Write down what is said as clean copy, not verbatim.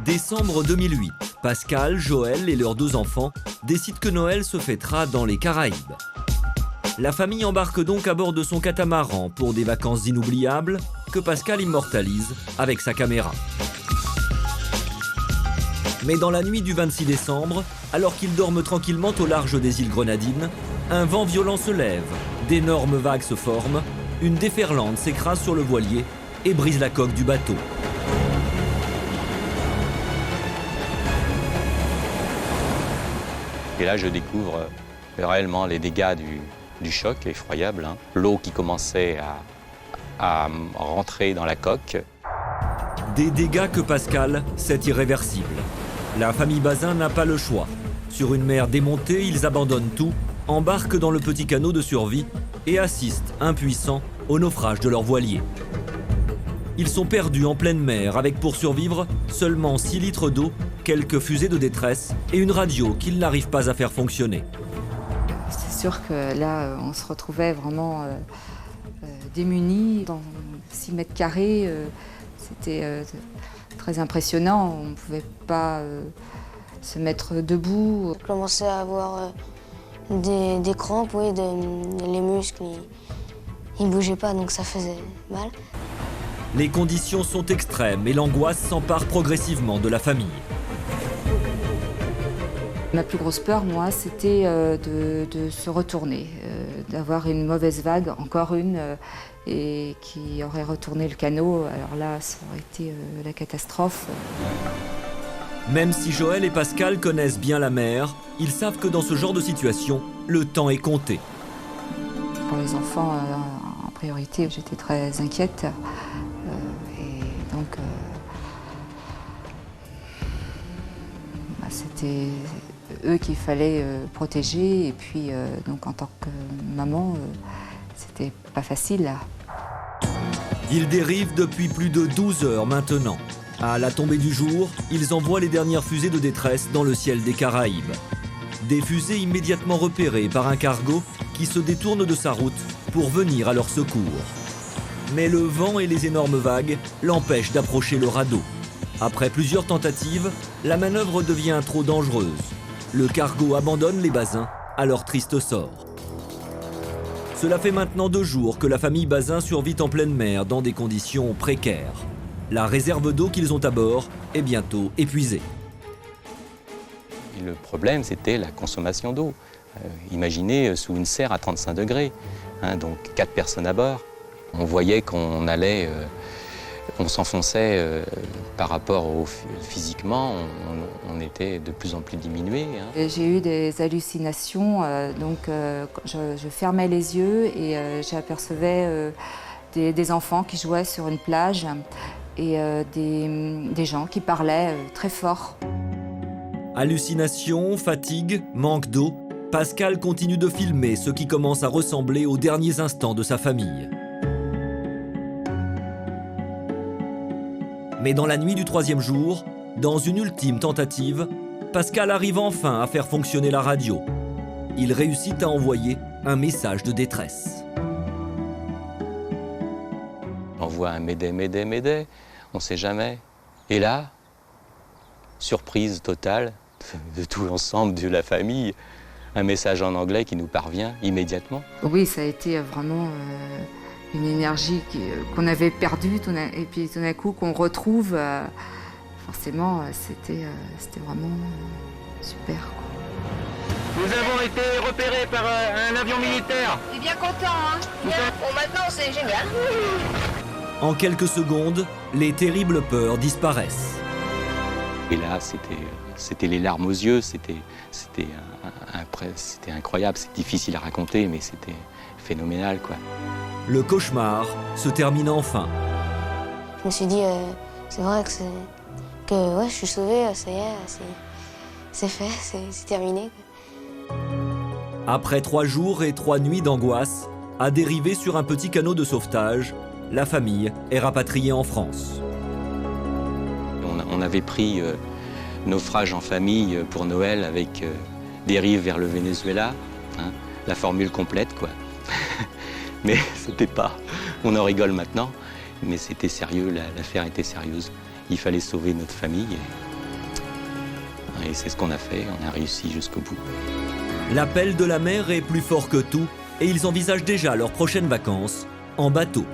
Décembre 2008, Pascal, Joël et leurs 2 enfants décident que Noël se fêtera dans les Caraïbes. La famille embarque donc à bord de son catamaran pour des vacances inoubliables que Pascal immortalise avec sa caméra. Mais dans la nuit du 26 décembre, alors qu'ils dorment tranquillement au large des îles Grenadines, un vent violent se lève, d'énormes vagues se forment, une déferlante s'écrase sur le voilier et brise la coque du bateau. Et là, je découvre réellement les dégâts du choc, effroyable. Hein. L'eau qui commençait à rentrer dans la coque. Des dégâts que Pascal sait irréversibles. La famille Bazin n'a pas le choix. Sur une mer démontée, ils abandonnent tout, embarquent dans le petit canot de survie et assistent, impuissants, au naufrage de leur voilier. Ils sont perdus en pleine mer avec pour survivre seulement 6 litres d'eau, quelques fusées de détresse et une radio qu'ils n'arrivent pas à faire fonctionner. C'est sûr que là, on se retrouvait vraiment démunis. Dans 6 mètres carrés, c'était très impressionnant. On ne pouvait pas se mettre debout. Je commençais à avoir des crampes, oui, les muscles, ils ne bougeaient pas, donc ça faisait mal. Les conditions sont extrêmes et l'angoisse s'empare progressivement de la famille. Ma plus grosse peur, moi, c'était de se retourner, d'avoir une mauvaise vague, encore une, et qui aurait retourné le canot. Alors là, ça aurait été la catastrophe. Même si Joël et Pascal connaissent bien la mer, ils savent que dans ce genre de situation, le temps est compté. Pour les enfants, en priorité, j'étais très inquiète. Et donc, c'était eux qu'il fallait protéger. Et puis, donc, en tant que maman, c'était pas facile. Ils dérivent depuis plus de 12 heures maintenant. À la tombée du jour, ils envoient les dernières fusées de détresse dans le ciel des Caraïbes. Des fusées immédiatement repérées par un cargo qui se détourne de sa route pour venir à leur secours. Mais le vent et les énormes vagues l'empêchent d'approcher le radeau. Après plusieurs tentatives, la manœuvre devient trop dangereuse. Le cargo abandonne les Bazin à leur triste sort. Cela fait maintenant 2 jours que la famille Bazin survit en pleine mer dans des conditions précaires. La réserve d'eau qu'ils ont à bord est bientôt épuisée. Et le problème, c'était la consommation d'eau. Imaginez sous une serre à 35 degrés, hein, donc 4 personnes à bord. On voyait qu'on allait, on s'enfonçait par rapport au physiquement, on était de plus en plus diminué. Hein. J'ai eu des hallucinations, donc je fermais les yeux et j'apercevais des enfants qui jouaient sur une plage et des gens qui parlaient très fort. Hallucinations, fatigue, manque d'eau, Pascal continue de filmer ce qui commence à ressembler aux derniers instants de sa famille. Mais dans la nuit du 3e jour, dans une ultime tentative, Pascal arrive enfin à faire fonctionner la radio. Il réussit à envoyer un message de détresse. On envoie un Mayday, Mayday, Mayday, on ne sait jamais. Et là, surprise totale de tout l'ensemble de la famille, un message en anglais qui nous parvient immédiatement. Oui, ça a été vraiment une énergie qu'on avait perdue et puis tout d'un coup qu'on retrouve. Forcément, c'était vraiment super, quoi. Nous avons été repérés par un avion militaire. On est bien content, hein. Bon, maintenant, c'est génial. En quelques secondes, les terribles peurs disparaissent. Et là, c'était les larmes aux yeux, c'était incroyable, c'est difficile à raconter, mais c'était phénoménal, quoi. Le cauchemar se termine enfin. Je me suis dit, c'est vrai que ouais, je suis sauvée, ça y est, c'est fait, c'est terminé. Après 3 jours et 3 nuits d'angoisse, à dériver sur un petit canot de sauvetage, la famille est rapatriée en France. On avait pris naufrage en famille pour Noël avec dérive vers le Venezuela, hein, la formule complète, quoi. Mais c'était pas... On en rigole maintenant, mais c'était sérieux, l'affaire était sérieuse. Il fallait sauver notre famille. Et c'est ce qu'on a fait, on a réussi jusqu'au bout. L'appel de la mer est plus fort que tout et ils envisagent déjà leurs prochaines vacances en bateau.